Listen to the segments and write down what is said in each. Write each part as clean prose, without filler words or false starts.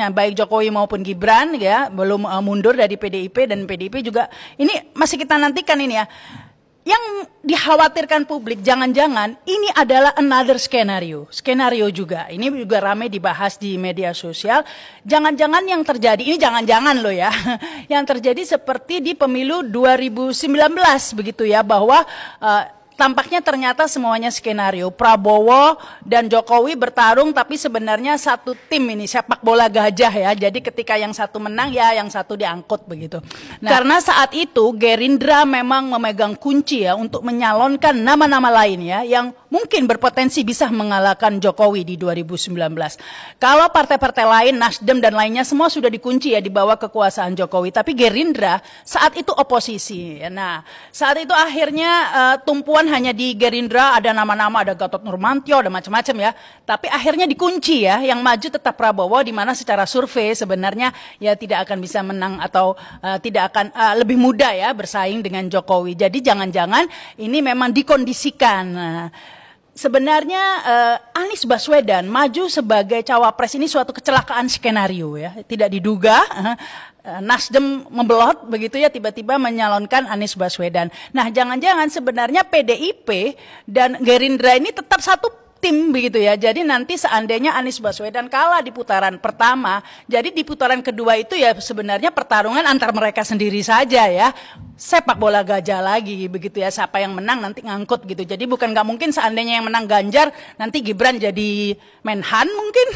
baik Jokowi maupun Gibran ya belum mundur dari PDIP, dan PDIP juga ini masih kita nantikan ini ya. Yang dikhawatirkan publik jangan-jangan ini adalah another skenario juga. Ini juga ramai dibahas di media sosial. Jangan-jangan yang terjadi ini jangan-jangan loh ya. Yang terjadi seperti di pemilu 2019 begitu ya, bahwa tampaknya ternyata semuanya skenario. Prabowo dan Jokowi bertarung tapi sebenarnya satu tim ini, sepak bola gajah ya. Jadi ketika yang satu menang ya yang satu diangkut begitu. Nah, karena saat itu Gerindra memang memegang kunci ya untuk menyalonkan nama-nama lain ya yang mungkin berpotensi bisa mengalahkan Jokowi di 2019. Kalau partai-partai lain, Nasdem dan lainnya semua sudah dikunci ya di bawah kekuasaan Jokowi. Tapi Gerindra saat itu oposisi. Nah, saat itu akhirnya tumpuan hanya di Gerindra, ada nama-nama, ada Gatot Nurmantio, ada macam-macam ya. Tapi akhirnya dikunci ya, yang maju tetap Prabowo, di mana secara survei sebenarnya ya tidak akan bisa menang atau tidak akan lebih mudah ya bersaing dengan Jokowi. Jadi jangan-jangan ini memang dikondisikan. Sebenarnya Anies Baswedan maju sebagai cawapres ini suatu kecelakaan skenario ya, tidak diduga. Nasdem membelot begitu ya, tiba-tiba menyalonkan Anies Baswedan. Nah, jangan-jangan sebenarnya PDIP dan Gerindra ini tetap satu tim begitu ya. Jadi nanti seandainya Anies Baswedan kalah di putaran pertama, jadi di putaran kedua itu ya sebenarnya pertarungan antar mereka sendiri saja ya. Sepak bola gajah lagi begitu ya, siapa yang menang nanti ngangkut gitu. Jadi bukan nggak mungkin seandainya yang menang Ganjar nanti Gibran jadi Menhan mungkin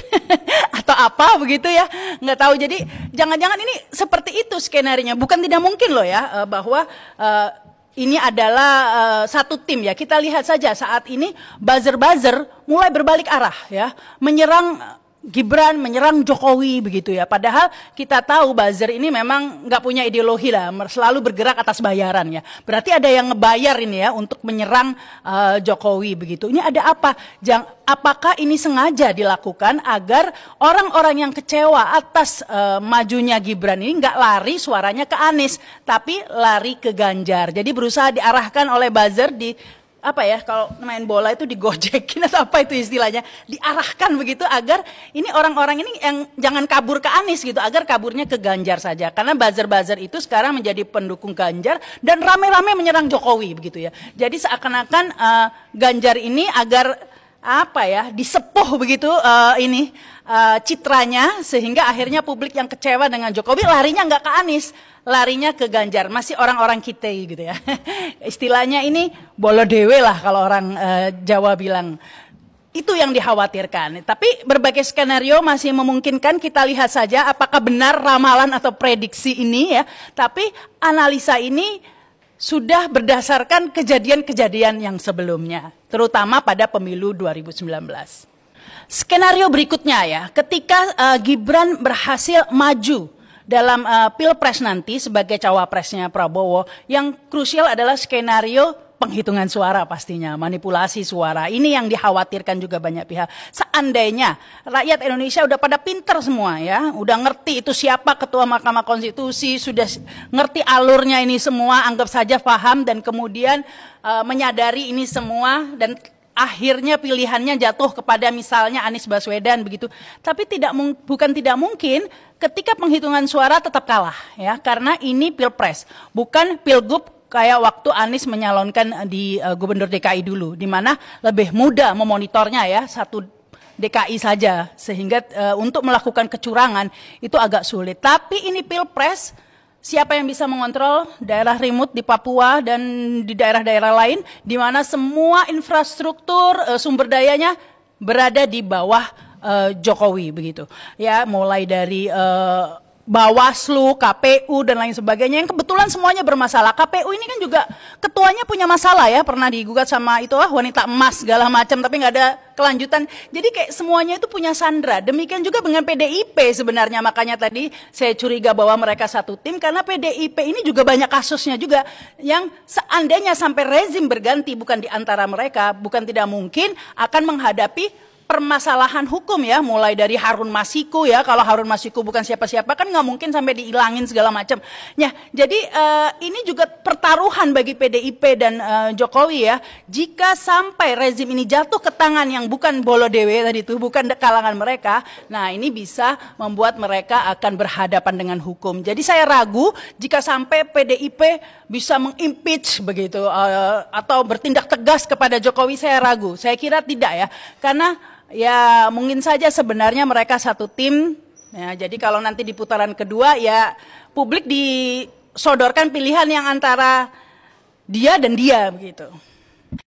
atau apa begitu ya, nggak tahu. Jadi jangan-jangan ini seperti itu skenarionya. Bukan tidak mungkin loh ya bahwa ini adalah satu tim ya. Kita lihat saja saat ini buzzer-buzzer mulai berbalik arah ya, menyerang Gibran, menyerang Jokowi begitu ya. Padahal kita tahu buzzer ini memang nggak punya ideologi lah, selalu bergerak atas bayaran ya. Berarti ada yang ngebayar ini ya untuk menyerang Jokowi begitu. Ini ada apa? Apakah ini sengaja dilakukan agar orang-orang yang kecewa atas majunya Gibran ini nggak lari suaranya ke Anies, tapi lari ke Ganjar. Jadi berusaha diarahkan oleh buzzer di apa ya, kalau main bola itu digojekin atau apa itu istilahnya, diarahkan begitu agar ini orang-orang ini yang jangan kabur ke Anies gitu, agar kaburnya ke Ganjar saja. Karena buzzer-buzzer itu sekarang menjadi pendukung Ganjar dan rame-rame menyerang Jokowi begitu ya. Jadi seakan-akan Ganjar ini agar apa ya, disepuh begitu citranya, sehingga akhirnya publik yang kecewa dengan Jokowi larinya nggak ke Anies, larinya ke Ganjar. Masih orang-orang kita gitu ya. Istilahnya ini bolo dewe lah kalau orang Jawa bilang. Itu yang dikhawatirkan. Tapi berbagai skenario masih memungkinkan, kita lihat saja apakah benar ramalan atau prediksi ini ya. Tapi analisa ini sudah berdasarkan kejadian-kejadian yang sebelumnya, terutama pada pemilu 2019. Skenario berikutnya ya, ketika Gibran berhasil maju dalam pilpres nanti sebagai cawapresnya Prabowo, yang krusial adalah skenario penghitungan suara pastinya, manipulasi suara. Ini yang dikhawatirkan juga banyak pihak. Seandainya rakyat Indonesia udah pada pinter semua ya, udah ngerti itu siapa ketua Mahkamah Konstitusi, sudah ngerti alurnya ini semua, anggap saja paham dan kemudian menyadari ini semua dan akhirnya pilihannya jatuh kepada misalnya Anies Baswedan begitu. Tapi bukan tidak mungkin ketika penghitungan suara tetap kalah ya, karena ini pilpres, bukan pilgub kayak waktu Anies menyalonkan di Gubernur DKI dulu, di mana lebih mudah memonitornya ya, satu DKI saja, sehingga untuk melakukan kecurangan itu agak sulit. Tapi ini pilpres, siapa yang bisa mengontrol daerah remote di Papua dan di daerah-daerah lain, di mana semua infrastruktur sumber dayanya berada di bawah Jokowi begitu ya, mulai dari Bawaslu, KPU dan lain sebagainya yang kebetulan semuanya bermasalah. KPU ini kan juga ketuanya punya masalah ya, pernah digugat sama itu wanita emas segala macam tapi nggak ada kelanjutan. Jadi kayak semuanya itu punya sandra. Demikian juga dengan PDIP sebenarnya, makanya tadi saya curiga bahwa mereka satu tim karena PDIP ini juga banyak kasusnya juga yang seandainya sampai rezim berganti bukan di antara mereka, bukan tidak mungkin akan menghadapi permasalahan hukum ya, mulai dari Harun Masiku ya, kalau Harun Masiku bukan siapa-siapa kan nggak mungkin sampai diilangin segala macam. Ya, jadi ini juga pertaruhan bagi PDIP dan Jokowi ya. Jika sampai rezim ini jatuh ke tangan yang bukan Bolodewe tadi itu, bukan kalangan mereka, nah ini bisa membuat mereka akan berhadapan dengan hukum. Jadi saya ragu jika sampai PDIP bisa mengimpeach begitu atau bertindak tegas kepada Jokowi, saya ragu. Saya kira tidak ya, karena ya mungkin saja sebenarnya mereka satu tim ya, jadi kalau nanti di putaran kedua ya publik disodorkan pilihan yang antara dia dan dia begitu.